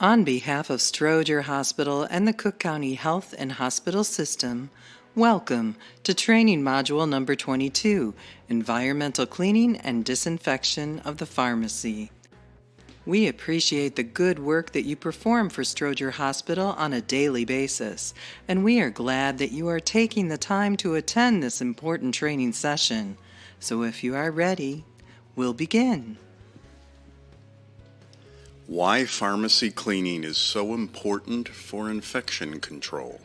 On behalf of Stroger Hospital and the Cook County Health and Hospital System, welcome to Training Module Number 22, Environmental Cleaning and Disinfection of the Pharmacy. We appreciate the good work that you perform for Stroger Hospital on a daily basis, and we are glad that you are taking the time to attend this important training session. So if you are ready, we'll begin. Why pharmacy cleaning is so important for infection control.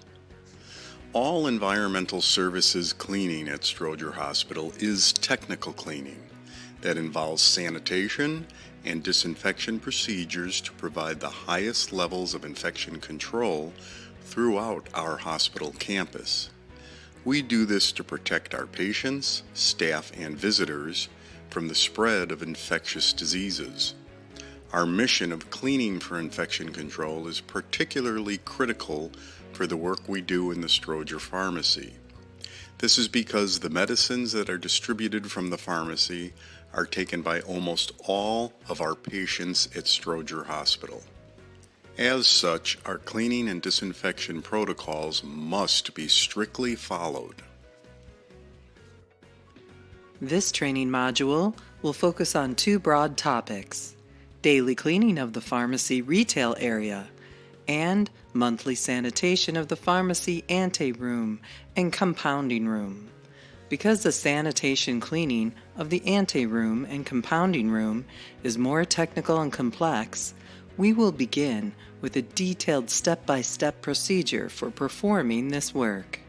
All environmental services cleaning at Stroger Hospital is technical cleaning that involves sanitation and disinfection procedures to provide the highest levels of infection control throughout our hospital campus. We do this to protect our patients, staff, and visitors from the spread of infectious diseases. Our mission of cleaning for infection control is particularly critical for the work we do in the Stroger Pharmacy. This is because the medicines that are distributed from the pharmacy are taken by almost all of our patients at Stroger Hospital. As such, our cleaning and disinfection protocols must be strictly followed. This training module will focus on two broad topics: daily cleaning of the pharmacy retail area, and monthly sanitation of the pharmacy ante-room and compounding room. Because the sanitation cleaning of the ante-room and compounding room is more technical and complex, we will begin with a detailed step-by-step procedure for performing this work.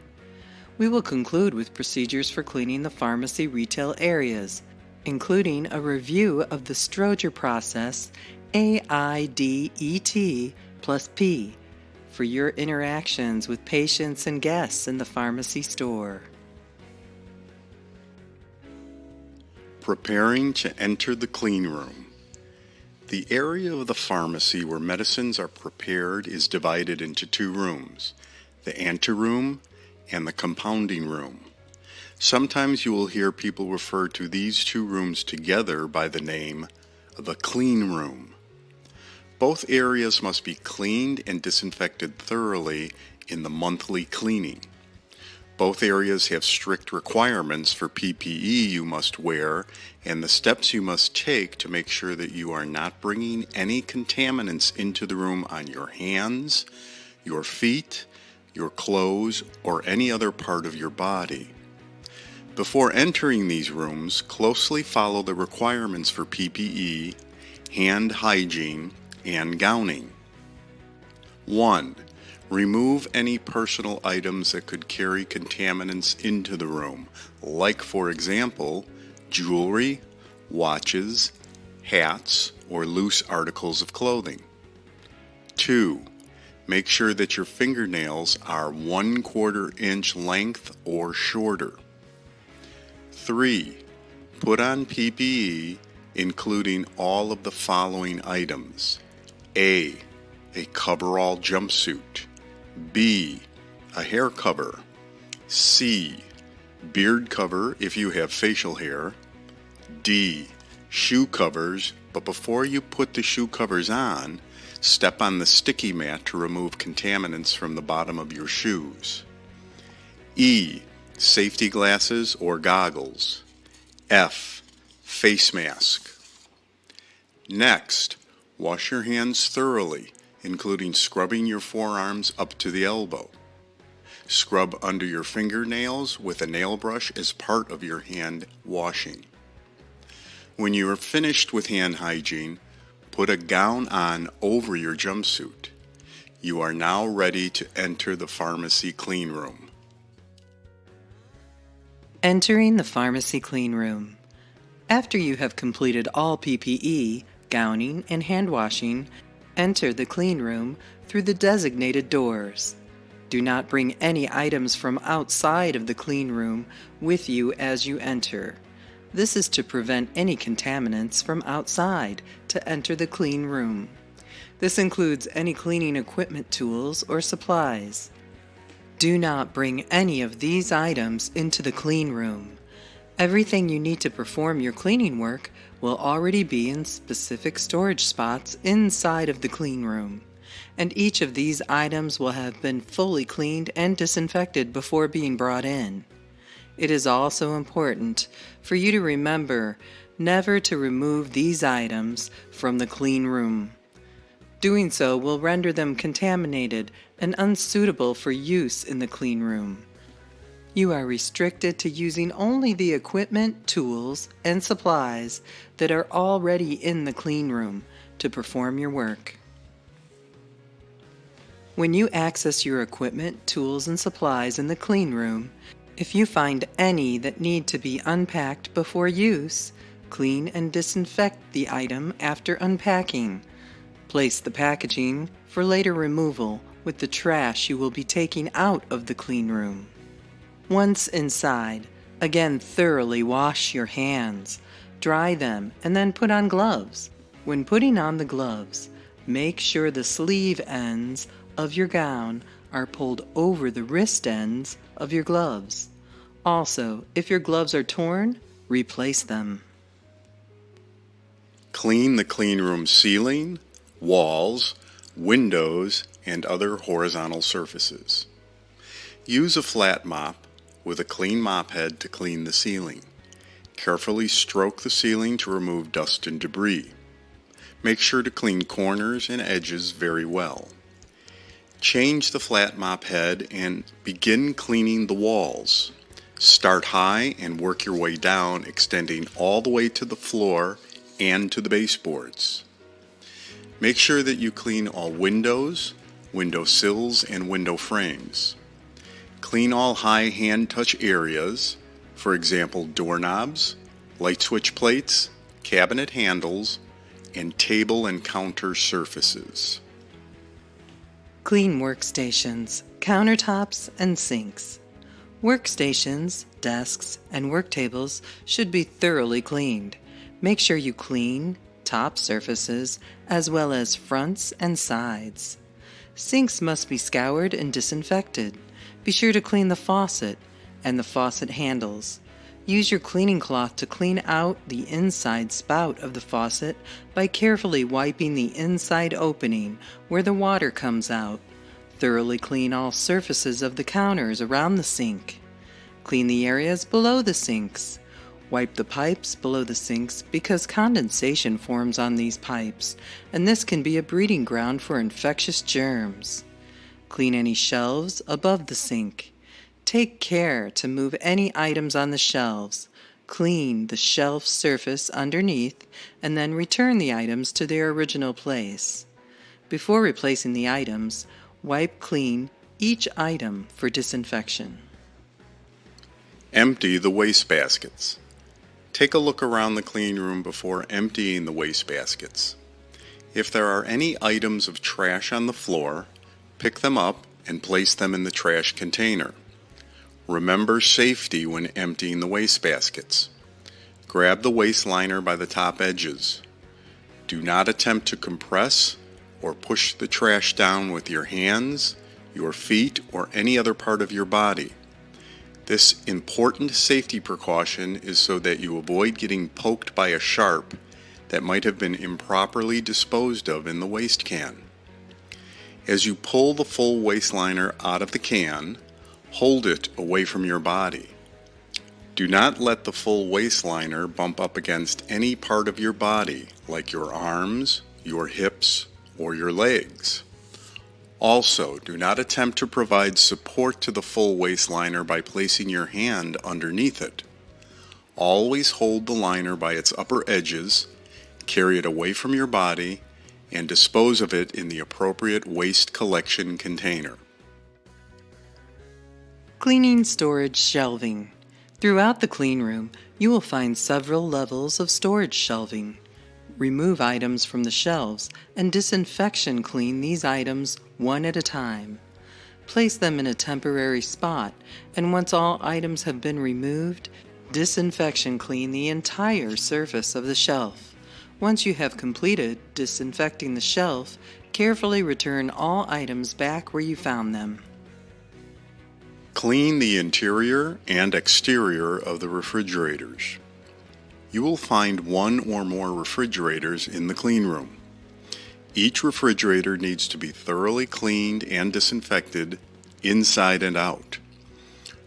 We will conclude with procedures for cleaning the pharmacy retail areas, including a review of the Stroger process AIDET plus P for your interactions with patients and guests in the pharmacy store. Preparing to enter the clean room. The area of the pharmacy where medicines are prepared is divided into two rooms, the anteroom and the compounding room. Sometimes you will hear people refer to these two rooms together by the name the clean room. Both areas must be cleaned and disinfected thoroughly in the monthly cleaning. Both areas have strict requirements for PPE you must wear and the steps you must take to make sure that you are not bringing any contaminants into the room on your hands, your feet, your clothes, or any other part of your body. Before entering these rooms, closely follow the requirements for PPE, hand hygiene, and gowning. 1. Remove any personal items that could carry contaminants into the room, like, for example, jewelry, watches, hats, or loose articles of clothing. 2. Make sure that your fingernails are 1/4 inch length or shorter. 3. Put on PPE, including all of the following items: A coverall jumpsuit. B, a hair cover. C, beard cover if you have facial hair. D, shoe covers, but before you put the shoe covers on, step on the sticky mat to remove contaminants from the bottom of your shoes. E, safety glasses or goggles. F, face mask. Next, wash your hands thoroughly, including scrubbing your forearms up to the elbow. Scrub under your fingernails with a nail brush as part of your hand washing. When you are finished with hand hygiene, put a gown on over your jumpsuit. You are now ready to enter the pharmacy clean room. Entering the pharmacy clean room. After you have completed all PPE, gowning, and hand washing, enter the clean room through the designated doors. Do not bring any items from outside of the clean room with you as you enter. This is to prevent any contaminants from outside to enter the clean room. This includes any cleaning equipment, tools, or supplies. Do not bring any of these items into the clean room. Everything you need to perform your cleaning work will already be in specific storage spots inside of the clean room. and each of these items will have been fully cleaned and disinfected before being brought in. It is also important for you to remember never to remove these items from the clean room. Doing so will render them contaminated and unsuitable for use in the clean room. You are restricted to using only the equipment, tools, and supplies that are already in the clean room to perform your work. When you access your equipment, tools, and supplies in the clean room, if you find any that need to be unpacked before use, clean and disinfect the item after unpacking. Place the packaging for later removal with the trash you will be taking out of the clean room. Once inside, again thoroughly wash your hands, dry them, and then put on gloves. When putting on the gloves, make sure the sleeve ends of your gown are pulled over the wrist ends of your gloves. Also, if your gloves are torn, replace them. Clean the clean room ceiling, walls, windows, and other horizontal surfaces. Use a flat mop with a clean mop head to clean the ceiling. Carefully stroke the ceiling to remove dust and debris. Make sure to clean corners and edges very well. Change the flat mop head and begin cleaning the walls. Start high and work your way down, extending all the way to the floor and to the baseboards. Make sure that you clean all windows, window sills, and window frames. Clean all high hand touch areas, for example doorknobs, light switch plates, cabinet handles, and table and counter surfaces. Clean workstations, countertops, and sinks. Workstations, desks, and work tables should be thoroughly cleaned. Make sure you clean top surfaces as well as fronts and sides. Sinks must be scoured and disinfected. Be sure to clean the faucet and the faucet handles. Use your cleaning cloth to clean out the inside spout of the faucet by carefully wiping the inside opening where the water comes out. Thoroughly clean all surfaces of the counters around the sink. Clean the areas below the sinks. Wipe the pipes below the sinks because condensation forms on these pipes, and this can be a breeding ground for infectious germs. Clean any shelves above the sink. Take care to move any items on the shelves. Clean the shelf surface underneath and then return the items to their original place. Before replacing the items, wipe clean each item for disinfection. Empty the waste baskets. Take a look around the clean room before emptying the waste baskets. If there are any items of trash on the floor, pick them up and place them in the trash container. Remember safety when emptying the waste baskets. Grab the waste liner by the top edges. Do not attempt to compress or push the trash down with your hands, your feet, or any other part of your body. This important safety precaution is so that you avoid getting poked by a sharp that might have been improperly disposed of in the waste can. As you pull the full waste liner out of the can, hold it away from your body. Do not let the full waste liner bump up against any part of your body, like your arms, your hips, or your legs. Also, do not attempt to provide support to the full waste liner by placing your hand underneath it. Always hold the liner by its upper edges, carry it away from your body, and dispose of it in the appropriate waste collection container. Cleaning storage shelving. Throughout the clean room, you will find several levels of storage shelving. Remove items from the shelves and disinfection clean these items one at a time. Place them in a temporary spot, and once all items have been removed, disinfection clean the entire surface of the shelf. Once you have completed disinfecting the shelf, carefully return all items back where you found them. Clean the interior and exterior of the refrigerators. You will find one or more refrigerators in the clean room. Each refrigerator needs to be thoroughly cleaned and disinfected inside and out.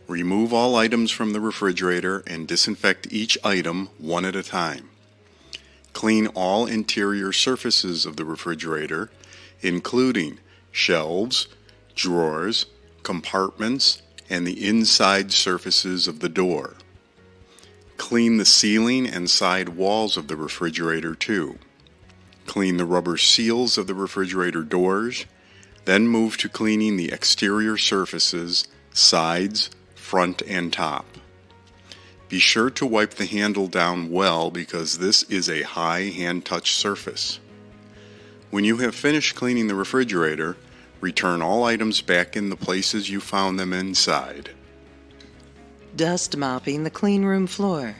Remove all items from the refrigerator and disinfect each item one at a time. Clean all interior surfaces of the refrigerator, including shelves, drawers, compartments, and the inside surfaces of the door. Clean the ceiling and side walls of the refrigerator too. Clean the rubber seals of the refrigerator doors, then move to cleaning the exterior surfaces, sides, front, and top. Be sure to wipe the handle down well because this is a high hand-touch surface. When you have finished cleaning the refrigerator, return all items back in the places you found them inside. Dust mopping the clean room floor.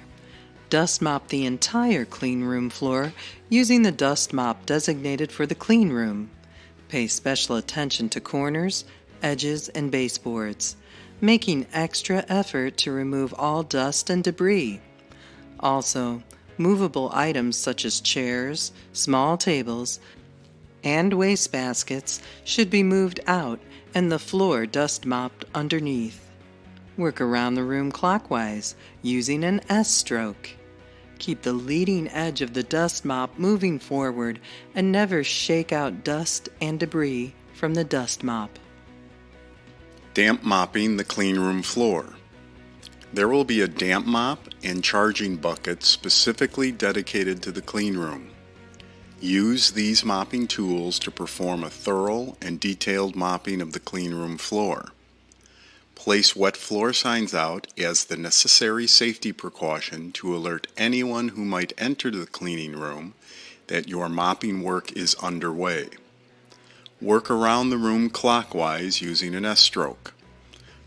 Dust mop the entire clean room floor using the dust mop designated for the clean room. Pay special attention to corners, edges, and baseboards, making extra effort to remove all dust and debris. Also, movable items such as chairs, small tables, and wastebaskets should be moved out and the floor dust mopped underneath. Work around the room clockwise using an S stroke. Keep the leading edge of the dust mop moving forward and never shake out dust and debris from the dust mop. Damp mopping the clean room floor. There will be a damp mop and charging bucket specifically dedicated to the clean room. Use these mopping tools to perform a thorough and detailed mopping of the clean room floor. Place wet floor signs out as the necessary safety precaution to alert anyone who might enter the cleaning room that your mopping work is underway. Work around the room clockwise using an S stroke.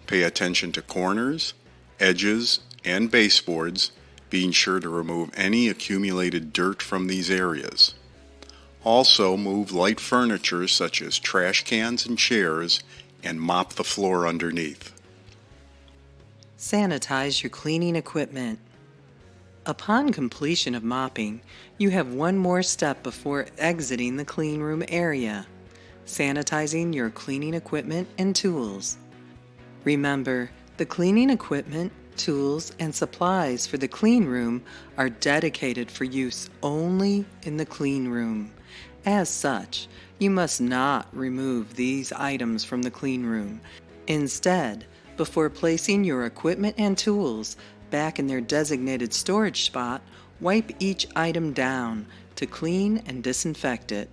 Pay attention to corners, edges, and baseboards, being sure to remove any accumulated dirt from these areas. Also, move light furniture such as trash cans and chairs and mop the floor underneath. Sanitize your cleaning equipment. Upon completion of mopping, you have one more step before exiting the clean room area: sanitizing your cleaning equipment and tools. Remember, the cleaning equipment, tools, and supplies for the clean room are dedicated for use only in the clean room. As such, you must not remove these items from the clean room. Instead, before placing your equipment and tools back in their designated storage spot, wipe each item down to clean and disinfect it.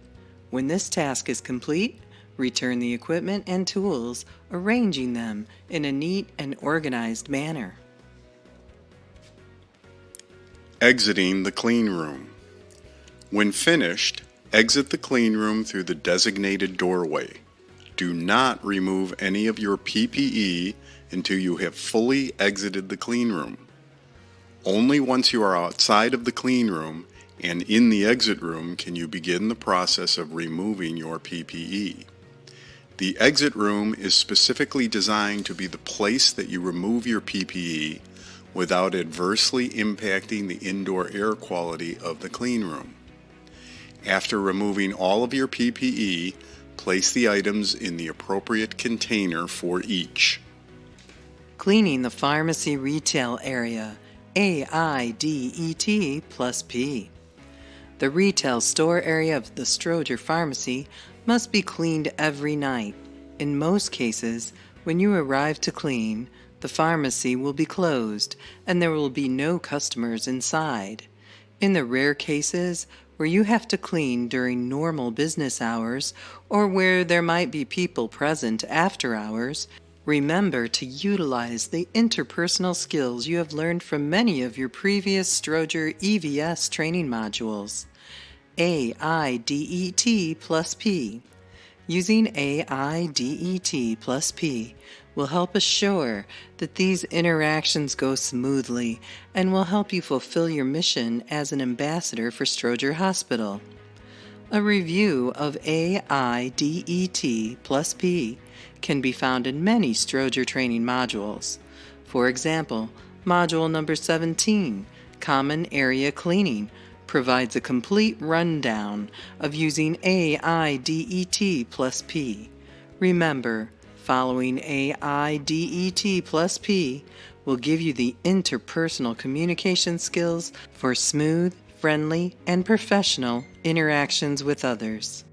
When this task is complete, return the equipment and tools, arranging them in a neat and organized manner. Exiting the clean room. When finished, exit the clean room through the designated doorway. Do not remove any of your PPE until you have fully exited the clean room. Only once you are outside of the clean room and in the exit room can you begin the process of removing your PPE. The exit room is specifically designed to be the place that you remove your PPE without adversely impacting the indoor air quality of the clean room. After removing all of your PPE, place the items in the appropriate container for each. Cleaning the pharmacy retail area, AIDET plus P. The retail store area of the Stroger Pharmacy must be cleaned every night. In most cases, when you arrive to clean, the pharmacy will be closed and there will be no customers inside. In the rare cases where you have to clean during normal business hours or where there might be people present after hours, remember to utilize the interpersonal skills you have learned from many of your previous Stroger EVS training modules. AIDET plus P. Using AIDET plus P will help assure that these interactions go smoothly and will help you fulfill your mission as an ambassador for Stroger Hospital. A review of AIDET plus P can be found in many Stroger training modules. For example, Module number 17, Common Area Cleaning, provides a complete rundown of using AIDET plus P. Remember, following AIDET plus P will give you the interpersonal communication skills for smooth, friendly, and professional interactions with others.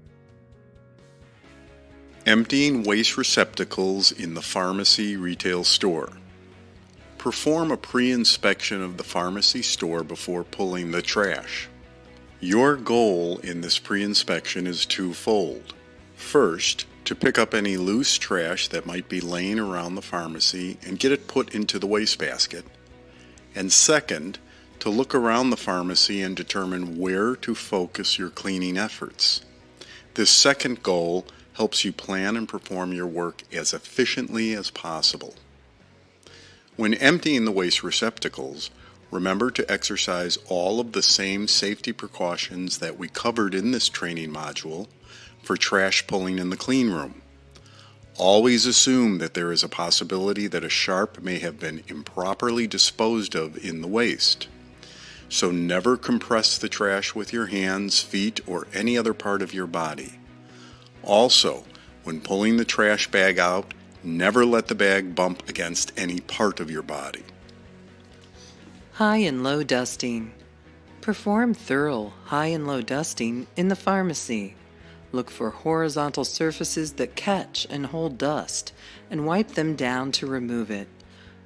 Emptying waste receptacles in the pharmacy retail store. Perform a pre-inspection of the pharmacy store before pulling the trash. Your goal in this pre-inspection is twofold. First, to pick up any loose trash that might be laying around the pharmacy and get it put into the wastebasket. And second, to look around the pharmacy and determine where to focus your cleaning efforts. This second goal helps you plan and perform your work as efficiently as possible. When emptying the waste receptacles, remember to exercise all of the same safety precautions that we covered in this training module for trash pulling in the clean room. Always assume that there is a possibility that a sharp may have been improperly disposed of in the waste. So never compress the trash with your hands, feet, or any other part of your body. Also, when pulling the trash bag out, never let the bag bump against any part of your body. High and low dusting. Perform thorough high and low dusting in the pharmacy. Look for horizontal surfaces that catch and hold dust and wipe them down to remove it.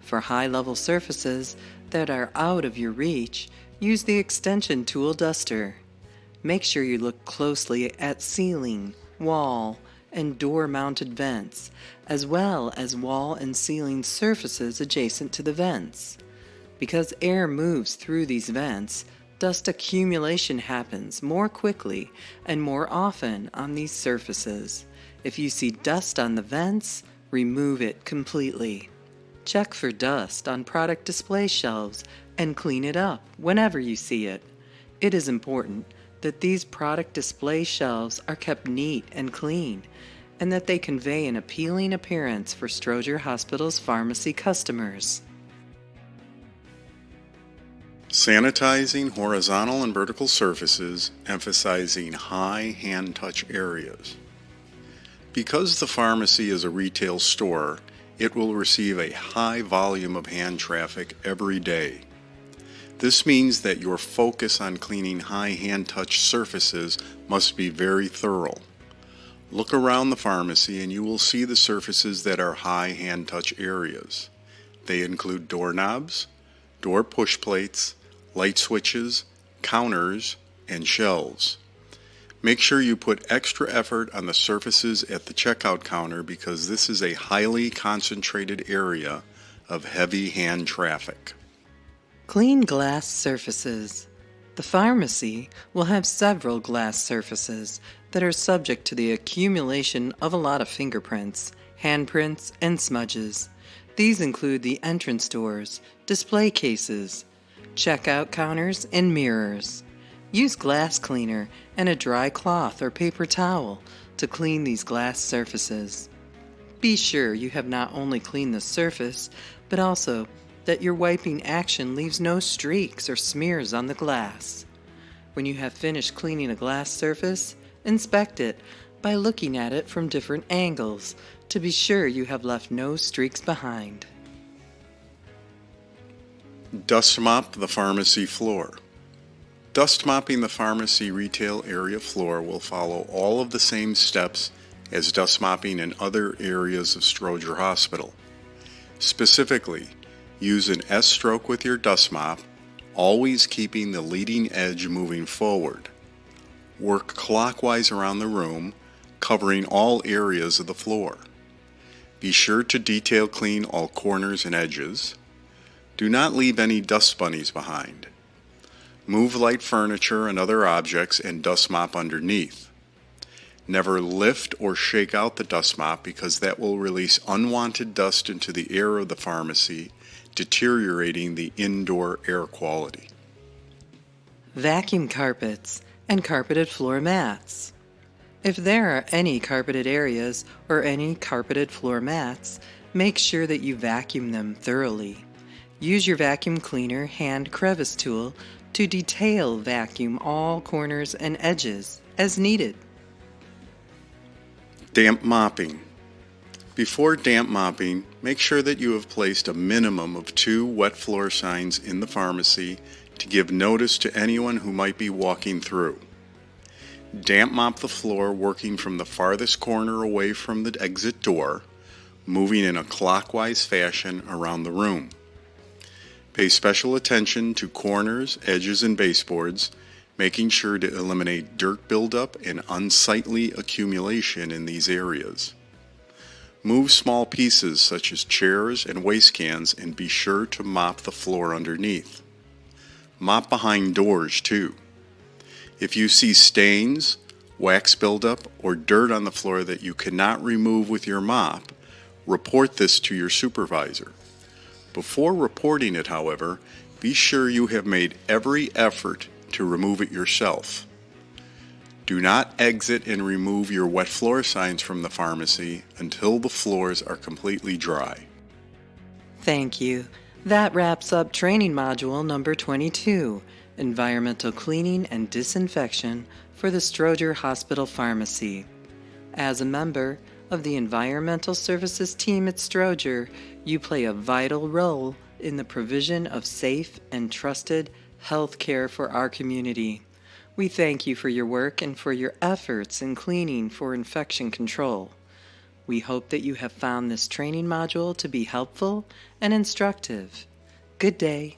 For high-level surfaces that are out of your reach, use the extension tool duster. Make sure you look closely at ceiling, wall, and door-mounted vents, as well as wall and ceiling surfaces adjacent to the vents. Because air moves through these vents, dust accumulation happens more quickly and more often on these surfaces. If you see dust on the vents, remove it completely. Check for dust on product display shelves and clean it up whenever you see it. It is important that these product display shelves are kept neat and clean, and that they convey an appealing appearance for Stroger Hospital's pharmacy customers. Sanitizing horizontal and vertical surfaces, emphasizing high hand touch areas. Because the pharmacy is a retail store, it will receive a high volume of hand traffic every day. This means that your focus on cleaning high hand touch surfaces must be very thorough. Look around the pharmacy and you will see the surfaces that are high hand touch areas. They include doorknobs, door push plates, light switches, counters, and shelves. Make sure you put extra effort on the surfaces at the checkout counter because this is a highly concentrated area of heavy hand traffic. Clean glass surfaces. The pharmacy will have several glass surfaces that are subject to the accumulation of a lot of fingerprints, handprints, and smudges. These include the entrance doors, display cases, checkout counters, and mirrors. Use glass cleaner and a dry cloth or paper towel to clean these glass surfaces. Be sure you have not only cleaned the surface, but also that your wiping action leaves no streaks or smears on the glass. When you have finished cleaning a glass surface, inspect it by looking at it from different angles to be sure you have left no streaks behind. Dust mop the pharmacy floor. Dust mopping the pharmacy retail area floor will follow all of the same steps as dust mopping in other areas of Stroger Hospital. Specifically, use an S-stroke with your dust mop, always keeping the leading edge moving forward. Work clockwise around the room, covering all areas of the floor. Be sure to detail clean all corners and edges. Do not leave any dust bunnies behind. Move light furniture and other objects and dust mop underneath. Never lift or shake out the dust mop because that will release unwanted dust into the air of the pharmacy, deteriorating the indoor air quality. Vacuum carpets and carpeted floor mats. If there are any carpeted areas or any carpeted floor mats, make sure that you vacuum them thoroughly. Use your vacuum cleaner hand crevice tool To detail vacuum all corners and edges as needed. Damp mopping. Before damp mopping, make sure that you have placed a minimum of 2 wet floor signs in the pharmacy to give notice to anyone who might be walking through. Damp mop the floor working from the farthest corner away from the exit door, moving in a clockwise fashion around the room. Pay special attention to corners, edges, and baseboards, making sure to eliminate dirt buildup and unsightly accumulation in these areas. Move small pieces such as chairs and waste cans and be sure to mop the floor underneath. Mop behind doors too. If you see stains, wax buildup, or dirt on the floor that you cannot remove with your mop, report this to your supervisor. Before reporting it, however, be sure you have made every effort to remove it yourself. Do not exit and remove your wet floor signs from the pharmacy until the floors are completely dry. Thank you. That wraps up training module number 22, Environmental Cleaning and Disinfection for the Stroger Hospital Pharmacy. As a member of the Environmental Services team at Stroger, you play a vital role in the provision of safe and trusted health care for our community. We thank you for your work and for your efforts in cleaning for infection control. We hope that you have found this training module to be helpful and instructive. Good day.